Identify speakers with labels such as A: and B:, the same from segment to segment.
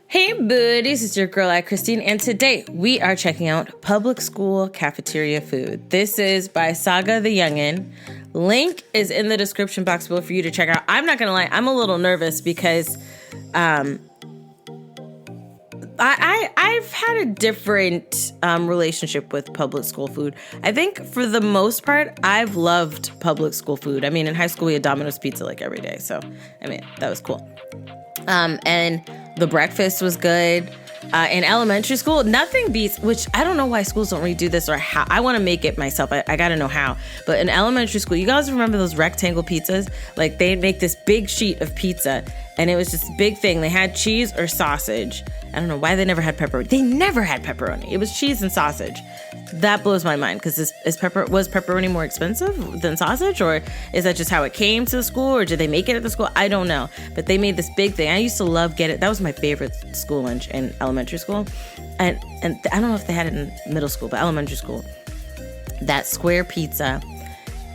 A: Hey buddies, it's your girl AyChristene, and today we are checking out public school cafeteria food. This is by Saga.TheYoungin. Link is in the description box below for you to check out. I'm not gonna lie, I'm a little nervous because I've had a different relationship with public school food. I think for the most part, I've loved public school food. I mean, in high school we had Domino's pizza like every day, so I mean that was cool. And the breakfast was good. In elementary school, nothing beats, which I don't know why schools don't redo this or how. I want to make it myself. I got to know how. But in elementary school, you guys remember those rectangle pizzas? Like they'd make this big sheet of pizza and it was just a big thing. They had cheese or sausage. I don't know why they never had pepperoni. They never had pepperoni. It was cheese and sausage. That blows my mind because was pepperoni more expensive than sausage, or is that just how it came to the school, or did they make it at the school? I don't know, but they made this big thing. I used to love that was my favorite school lunch in elementary school, and I don't know if they had it in middle school, but elementary school, that square pizza,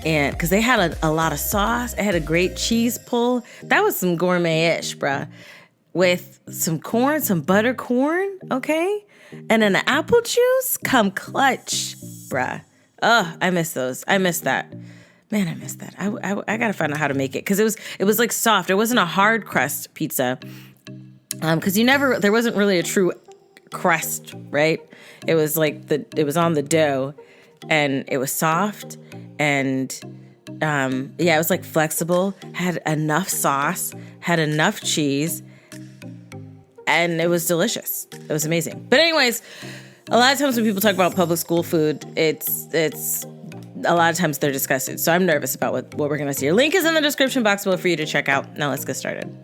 A: and because they had a lot of sauce, it had a great cheese pull. That was some gourmet-ish, bruh, with some corn, some butter corn, okay? And then the apple juice, come clutch, bruh. Oh, I miss those. I miss that. Man, I miss that. I gotta find out how to make it because it was like soft. It wasn't a hard crust pizza. Because there wasn't really a true crust, right? It was like it was on the dough, and it was soft, and it was like flexible. Had enough sauce, had enough cheese. And it was delicious. It was amazing. But anyways, a lot of times when people talk about public school food, it's a lot of times they're disgusted. So I'm nervous about what we're going to see. Your link is in the description box below for you to check out. Now let's get started.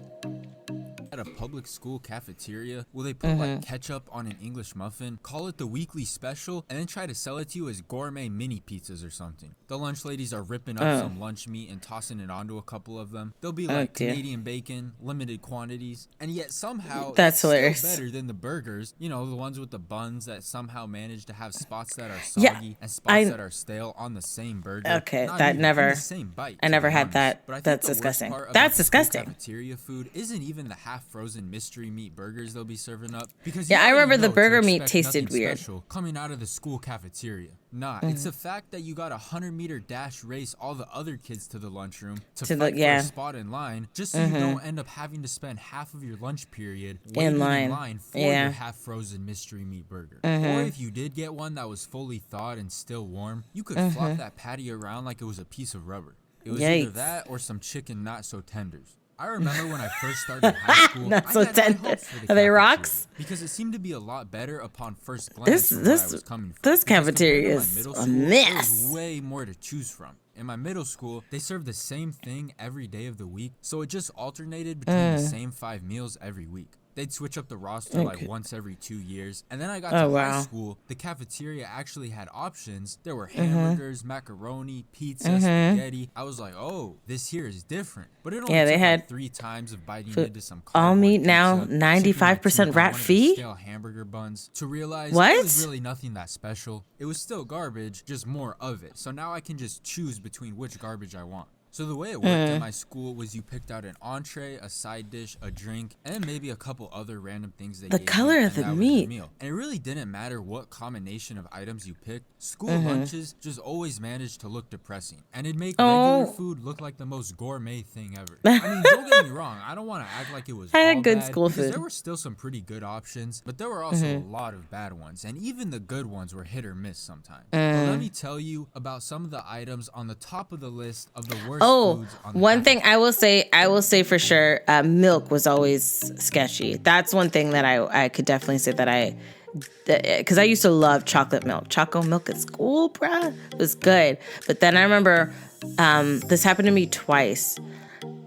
B: At a public school cafeteria, will they put like ketchup on an English muffin, call it the weekly special, and then try to sell it to you as gourmet mini pizzas or something? The lunch ladies are ripping up some lunch meat and tossing it onto a couple of them. They'll be like Canadian bacon, limited quantities, and yet somehow
A: that's hilarious.
B: Still better than the burgers. You know, the ones with the buns that somehow manage to have spots that are soggy and spots that are stale on the same burger.
A: Okay, that never.
B: Same bite,
A: I never had that.
B: But I think
A: that's
B: the
A: disgusting.
B: Worst part
A: that's
B: about
A: disgusting.
B: Cafeteria food isn't even the half-frozen mystery meat burgers they'll be serving up, because
A: I remember the burger meat tasted weird
B: coming out of the school cafeteria. It's the fact that you got a 100-meter dash race all the other kids to the lunchroom to fight for a spot in line, just so you don't end up having to spend half of your lunch period waiting in line for your half-frozen mystery meat burger. Or if you did get one that was fully thawed and still warm, you could flop that patty around like it was a piece of rubber. It was either that or some chicken not so tenders. I remember when I first started high school,
A: not so tender.
B: Are
A: they rocks?
B: Because it seemed to be a lot better upon first glance.
A: This cafeteria is a mess.
B: There was way more to choose from. In my middle school, they served the same thing every day of the week, so it just alternated between the same 5 meals every week. They'd switch up the roster like once every 2 years. And then I got to high school. The cafeteria actually had options. There were hamburgers, macaroni, pizza, spaghetti. I was like, oh, this here is different. But it only took
A: they had
B: 3 times of biting into some
A: all meat
B: pizza,
A: now, 95% rat fee.
B: Stale hamburger buns to realize
A: what?
B: It was really nothing that special. It was still garbage, just more of it. So now I can just choose between which garbage I want. So the way it worked at my school was you picked out an entree, a side dish, a drink, and then maybe a couple other random things they gave you.
A: The color of the meat.
B: Meal. And it really didn't matter what combination of items you picked. School lunches just always managed to look depressing. And it'd make regular food look like the most gourmet thing ever. I mean, don't get me wrong. I don't want to act like it was
A: I had
B: all
A: good
B: bad,
A: school food.
B: There were still some pretty good options, but there were also a lot of bad ones. And even the good ones were hit or miss sometimes. But let me tell you about some of the items on the top of the list of the worst foods on the
A: one thing I will say for sure, milk was always sketchy. That's one thing that I could definitely say that because I used to love chocolate milk. Choco milk at school, bruh, was good. But then I remember this happened to me twice.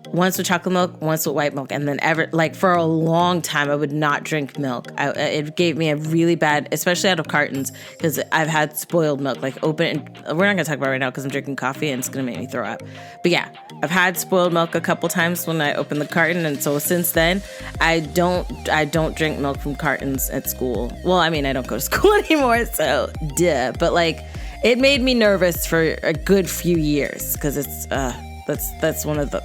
A: Once with chocolate milk, once with white milk, and then for a long time, I would not drink milk. It gave me a really bad, especially out of cartons, because I've had spoiled milk, like open. And we're not gonna talk about it right now because I'm drinking coffee and it's gonna make me throw up. But yeah, I've had spoiled milk a couple times when I open the carton, and so since then, I don't drink milk from cartons at school. Well, I mean, I don't go to school anymore, so duh. But it made me nervous for a good few years because it's that's one of the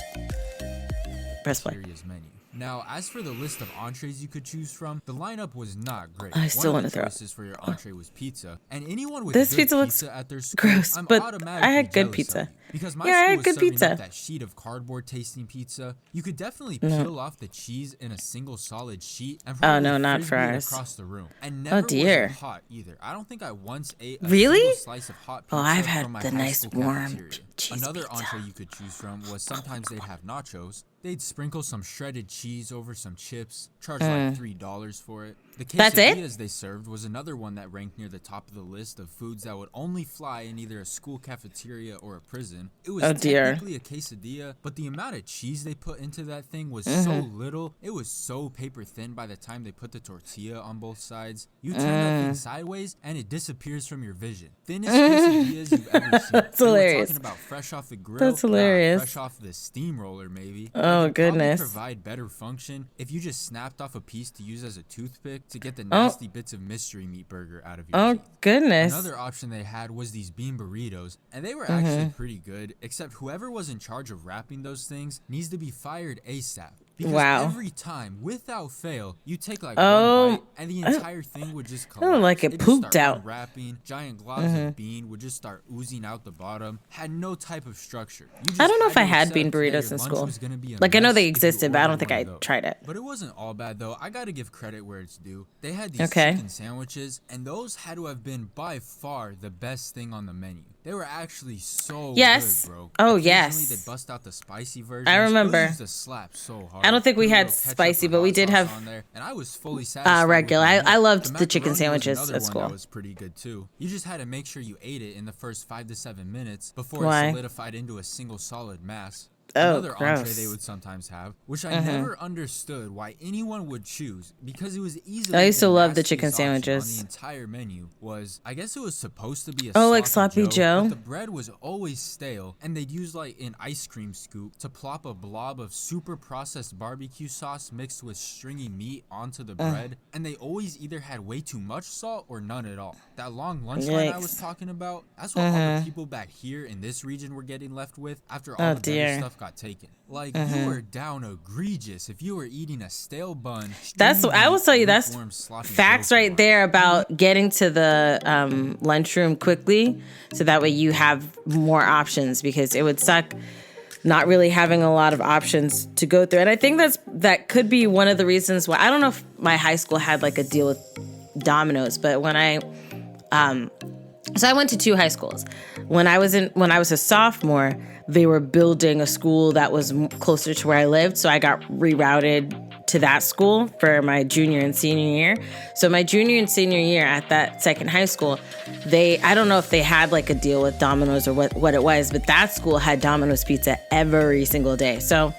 A: press play.
B: Menu. Now, as for the list of entrees you could choose from, the lineup was not great.
A: I still want to throw.
B: One of the choices for your entree was pizza, and anyone with
A: This
B: good
A: pizza looks
B: pizza at their school,
A: gross,
B: I'm
A: but
B: automatically
A: I had good
B: jealous
A: pizza.
B: of you. Because my
A: Yeah, I
B: school
A: had
B: was
A: good
B: serving
A: pizza.
B: up that sheet of cardboard tasting pizza. You could definitely peel off the cheese in a single solid sheet and probably
A: not for
B: frisbee it
A: ours.
B: across the room. And never was it hot either. I don't think I once ate a single slice of hot pizza
A: I've
B: from
A: had
B: my
A: the
B: high
A: nice
B: school
A: warm
B: cafeteria.
A: cheese
B: Another
A: pizza.
B: entree you could choose from was sometimes they'd have nachos. They'd sprinkle some shredded cheese over some chips, charge like $3 for it. The quesadillas they served was another one that ranked near the top of the list of foods that would only fly in either a school cafeteria or a prison. It was technically a quesadilla, but the amount of cheese they put into that thing was so little. It was so paper thin by the time they put the tortilla on both sides. You turn that thing sideways and it disappears from your vision. Thinnest quesadillas you've ever seen.
A: That's hilarious.
B: We're talking about fresh off the grill.
A: That's hilarious.
B: Fresh off the steamroller, maybe.
A: Oh, goodness.
B: Provide better function if you just snapped off a piece to use as a toothpick to get the nasty bits of mystery meat burger out of your teeth.
A: Goodness.
B: Another option they had was these bean burritos, and they were actually pretty good, except whoever was in charge of wrapping those things needs to be fired ASAP. Because every time, without fail, you take like one bite, and the entire thing would just collapse.
A: Like it pooped out.
B: Wrapping, giant globs of bean would just start oozing out the bottom. Had no type of structure.
A: I don't know if I had bean burritos in school. Like I know they existed, but I don't think I tried it.
B: But it wasn't all bad though. I gotta give credit where it's due. They had these chicken sandwiches, and those had to have been by far the best thing on the menu. They were actually so good, bro. Occasionally, they bust out the spicy version.
A: I remember.
B: Those used to slap so hard.
A: I don't think we had spicy, but we did have
B: on there, and I was fully satisfied
A: regular. I loved the chicken
B: macaroni
A: sandwiches at school.
B: That was pretty good too. You just had to make sure you ate it in the first 5 to 7 minutes before it solidified into a single solid mass. Another entree they would sometimes have, which I never understood why anyone would choose, because it was easily
A: I used to love the
B: nastiest
A: chicken
B: option
A: sandwiches.
B: on the entire menu was, I guess it was supposed to be
A: like Sloppy Joe.
B: but the bread was always stale, and they'd use like an ice cream scoop to plop a blob of super processed barbecue sauce mixed with stringy meat onto the bread, and they always either had way too much salt or none at all. That long lunch line I was talking about, that's what all the people back here in this region were getting left with after all the better stuff got taken. Like, you were down egregious if you were eating a stale bun.
A: I will tell you, that's facts right there about getting to the lunchroom quickly, so that way you have more options, because it would suck not really having a lot of options to go through. And I think that could be one of the reasons why, I don't know if my high school had like a deal with Domino's, but when so I went to 2 high schools. When I was a sophomore, they were building a school that was closer to where I lived, so I got rerouted to that school for my junior and senior year. So my junior and senior year at that second high school, I don't know if they had like a deal with Domino's or what it was, but that school had Domino's pizza every single day. So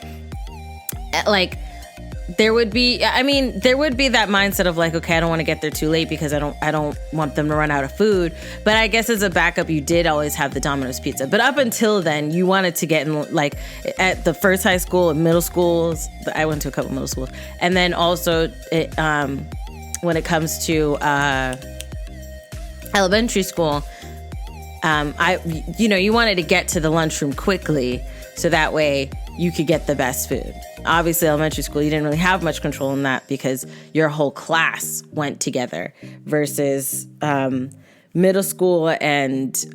A: like, there would be that mindset of like, okay, I don't want to get there too late because I don't want them to run out of food. But I guess as a backup, you did always have the Domino's pizza. But up until then, you wanted to get in, like, at the first high school and middle schools. I went to a couple middle schools, and then also when it comes to elementary school, you wanted to get to the lunchroom quickly, so that way you could get the best food. Obviously, elementary school, you didn't really have much control in that because your whole class went together, versus middle school and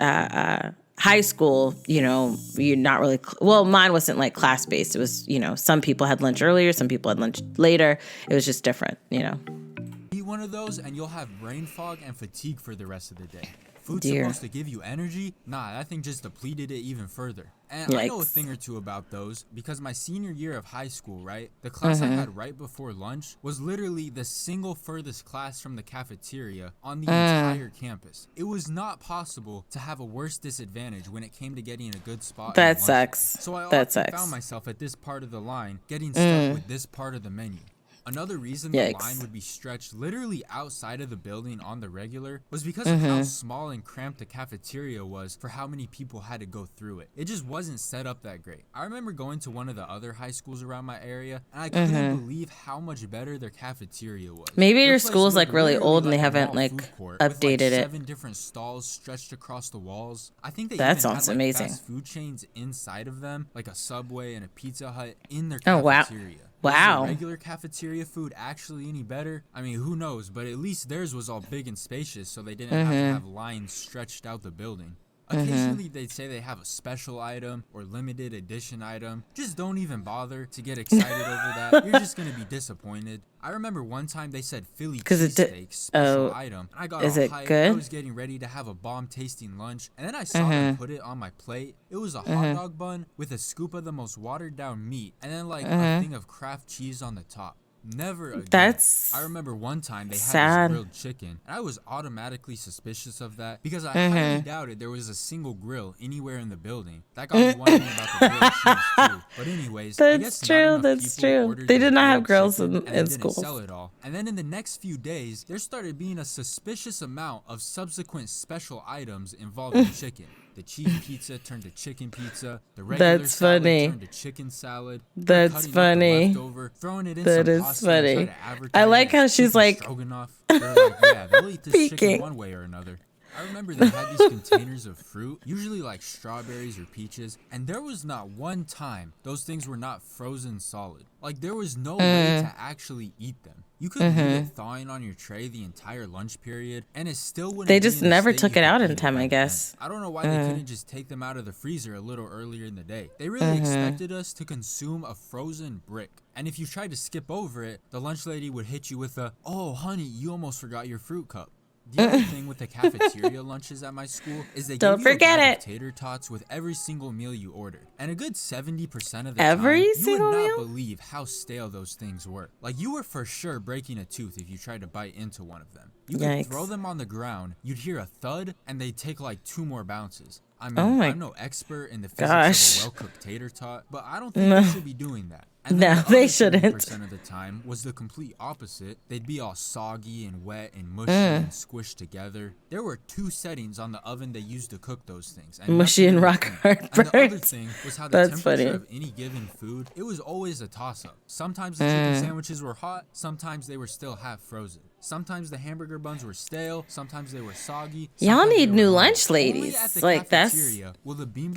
A: high school, you're not really, mine wasn't like class based. It was, some people had lunch earlier, some people had lunch later. It was just different,
B: Eat one of those and you'll have brain fog and fatigue for the rest of the day. Food's supposed to give you energy? Nah, that thing just depleted it even further. And I know a thing or two about those, because my senior year of high school, right? The class I had right before lunch was literally the single furthest class from the cafeteria on the entire campus. It was not possible to have a worse disadvantage when it came to getting a good spot.
A: That sucks.
B: So I often found myself at this part of the line getting stuck with this part of the menu. Another reason the line would be stretched literally outside of the building on the regular was because of how small and cramped the cafeteria was for how many people had to go through it. It just wasn't set up that great. I remember going to one of the other high schools around my area, and I couldn't believe how much better their cafeteria was.
A: Maybe your school's like really old and they haven't like updated it.
B: 7 different stalls stretched across the walls. I think they
A: that
B: even
A: sounds
B: had like
A: amazing.
B: fast food chains inside of them, like a Subway and a Pizza Hut in their cafeteria.
A: Wow.
B: Is the regular cafeteria food actually any better? I mean, who knows, but at least theirs was all big and spacious, so they didn't have to have lines stretched out the building. Occasionally, they'd say they have a special item or limited edition item. Just don't even bother to get excited over that. You're just going to be disappointed. I remember one time they said Philly cheesesteak special item. And I got all hyped.
A: Good?
B: I was getting ready to have a bomb-tasting lunch. And then I saw them put it on my plate. It was a hot dog bun with a scoop of the most watered-down meat. And then like a thing of Kraft cheese on the top. Never again. I remember one time they had this grilled chicken, and I was automatically suspicious of that because I highly doubted there was a single grill anywhere in the building. That got me wondering about the grilled cheese too. But anyways,
A: that's true. They did not have grills in school.
B: Sell it all. And then in the next few days, there started being a suspicious amount of subsequent special items involving chicken. The cheese pizza turned to chicken pizza. The regular salad turned to chicken salad.
A: That's funny.
B: Leftover, throwing it in
A: that
B: some
A: is
B: pasta
A: funny. I like how she's like,
B: stroganoff. They're like, yeah, they'll eat this chicken one way or another. I remember they had these containers of fruit, usually like strawberries or peaches, and there was not one time those things were not frozen solid. Like there was no way to actually eat them. You could leave it thawing on your tray the entire lunch period, and it still wouldn't.
A: They just never took it out in time, I guess.
B: I don't know why they couldn't just take them out of the freezer a little earlier in the day. They really expected us to consume a frozen brick. And if you tried to skip over it, the lunch lady would hit you with a, "Oh, honey, you almost forgot your fruit cup." The other thing with the cafeteria lunches at my school is they give you a bag of tater tots with every single meal you ordered. And a good 70% of the time, you would not believe how stale those things were. Like, you were for sure breaking a tooth if you tried to bite into one of them. You could throw them on the ground, you'd hear a thud, and they'd take like 2 more bounces. I mean, I'm no expert in the physics of a well-cooked tater tot, but I don't think they should be doing that. And
A: no, they shouldn't.
B: 70% of the time was the complete opposite. They'd be all soggy and wet and mushy and squished together. There were 2 settings on the oven they used to cook those things. And
A: mushy and rock hard.
B: And the other thing was how the temperature of any given food, it was always a toss-up. Sometimes the chicken sandwiches were hot, sometimes they were still half frozen. Sometimes the hamburger buns were stale, sometimes they were soggy.
A: Y'all need new lunch ladies. Like that's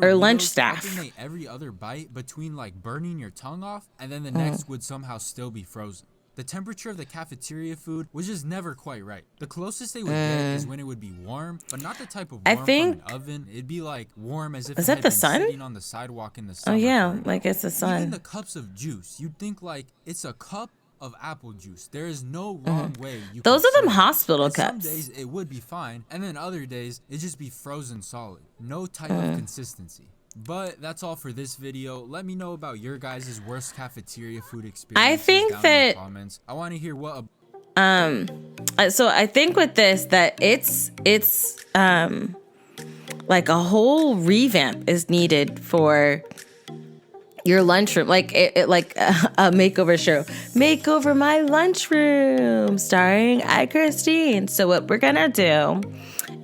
A: or lunch staff.
B: Alternate every other bite between like burning your tongue off and then the next would somehow still be frozen. The temperature of the cafeteria food was just never quite right. The closest they would get is when it would be warm, but not the type of warm from an oven. It'd be like warm as if it had been sitting on the sidewalk in the summer.
A: Oh yeah, like it's the sun.
B: Even the cups of juice, you'd think like it's a cup of apple juice. There is no wrong way you
A: Those are them
B: it.
A: hospital
B: And
A: cups.
B: Some days it would be fine, and then other days it'd just be frozen solid. No type of consistency. But that's all for this video. Let me know about your guys' worst cafeteria food experience.
A: I think
B: down
A: that
B: in the comments. I want to hear what.
A: So I think with this that it's like a whole revamp is needed for your lunchroom, like like a makeover show. Makeover my lunchroom, starring AyChristene. So what we're gonna do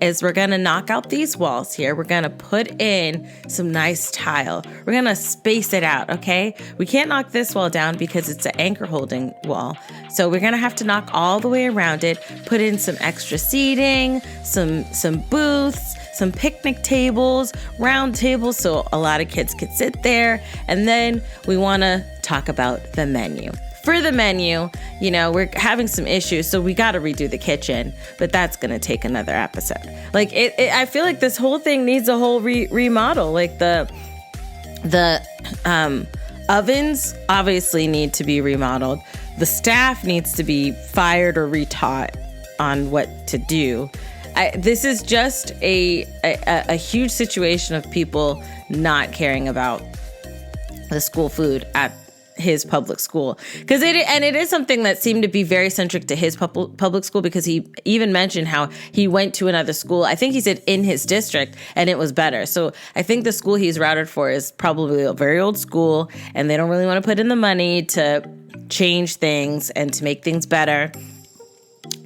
A: is we're gonna knock out these walls here. We're gonna put in some nice tile. We're gonna space it out, okay? We can't knock this wall down because it's an anchor holding wall. So we're gonna have to knock all the way around it, put in some extra seating, some booths, some picnic tables, round tables, so a lot of kids could sit there. And then we wanna talk about the menu. For the menu, you know, we're having some issues, so we gotta redo the kitchen, but that's gonna take another episode. Like I feel like this whole thing needs a whole remodel. Like the ovens obviously need to be remodeled. The staff needs to be fired or retaught on what to do. This is just a huge situation of people not caring about the school food at his public school, because it is something that seemed to be very centric to his public school, because he even mentioned how he went to another school. I think he said in his district, and it was better. So I think the school he's routed for is probably a very old school, and they don't really want to put in the money to change things and to make things better,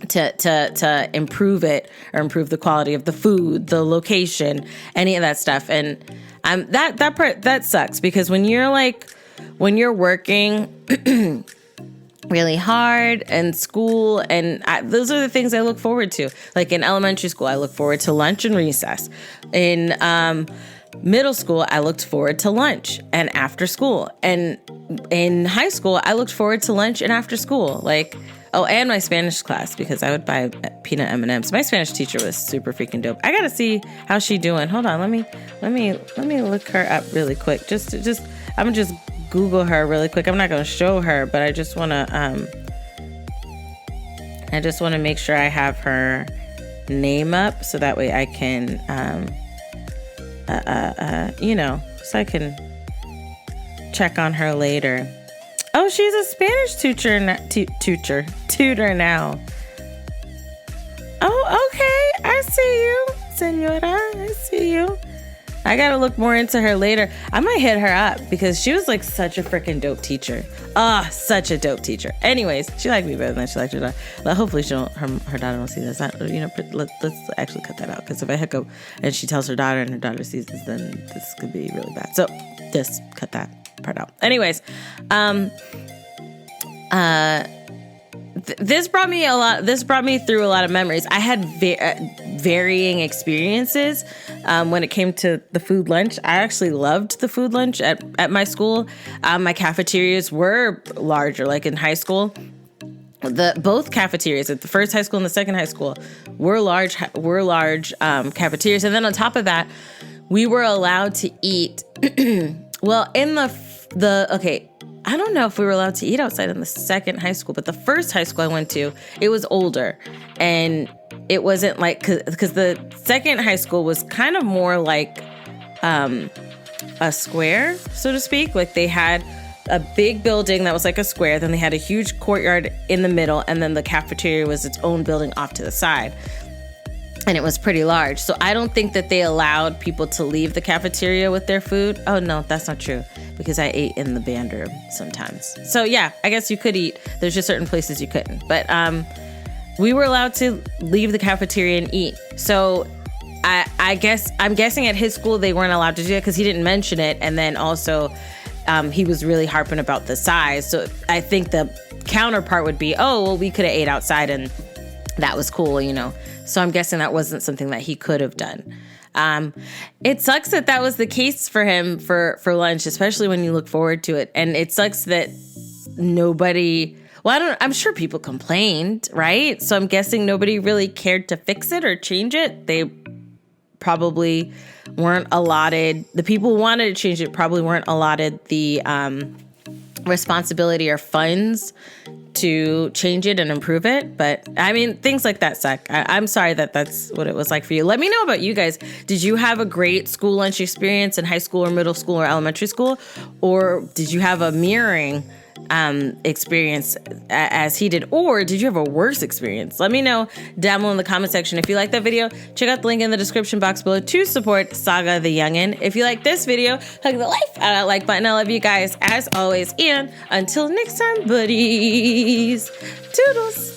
A: to improve it or improve the quality of the food, the location, any of that stuff. And that part, that sucks, because when you're working really hard and school, and those are the things I look forward to. Like in elementary school, I look forward to lunch and recess. In middle school, I looked forward to lunch and after school. And in high school, I looked forward to lunch and after school. Like, oh, and my Spanish class, because I would buy peanut M&Ms. My Spanish teacher was super freaking dope. I gotta see how she doing. Hold on, let me look her up really quick. I'm gonna just Google her really quick. I'm not gonna show her, but I just wanna make sure I have her name up so that way I can so I can check on her later. Oh, she's a Spanish tutor now. Oh, okay. I see you, senora. I see you. I gotta look more into her later. I might hit her up because she was like such a freaking dope teacher. Such a dope teacher. Anyways, she liked me better than she liked her daughter. Well, hopefully her daughter don't see this. Let's actually cut that out, because if I hiccup and she tells her daughter and her daughter sees this, then this could be really bad. So just cut that part out. Anyways, this brought me through a lot of memories. I had varying experiences when it came to the food lunch. I actually loved the food lunch at my school. My cafeterias were larger. Like in high school, both cafeterias at the first high school and the second high school were large cafeterias. And then on top of that, we were allowed to eat. Well, in I don't know if we were allowed to eat outside in the second high school, but the first high school I went to, it was older, and it wasn't like, because the second high school was kind of more like a square, so to speak. Like they had a big building that was like a square, then they had a huge courtyard in the middle, and then the cafeteria was its own building off to the side. And it was pretty large. So I don't think that they allowed people to leave the cafeteria with their food. Oh, no, that's not true, because I ate in the band room sometimes. So yeah, I guess you could eat. There's just certain places you couldn't. But we were allowed to leave the cafeteria and eat. So I'm guessing at his school they weren't allowed to do that because he didn't mention it. And then also he was really harping about the size. So I think the counterpart would be, oh, well, we could have ate outside and that was cool, So I'm guessing that wasn't something that he could have done. It sucks that was the case for him for lunch, especially when you look forward to it. And it sucks that I'm sure people complained, right? So I'm guessing nobody really cared to fix it or change it. They probably weren't allotted, the people who wanted to change it probably weren't allotted the responsibility or funds to change it and improve it. But I mean, things like that suck. I'm sorry that's what it was like for you. Let me know about you guys. Did you have a great school lunch experience in high school or middle school or elementary school? Or did you have a mirroring experience as he did? Or did you have a worse experience? Let me know down below in the comment section. If you like that video, check out the link in the description box below to support Saga the Youngin. If you like this video, hug the life out of that like button. I love you guys as always. And until next time, buddies. Toodles.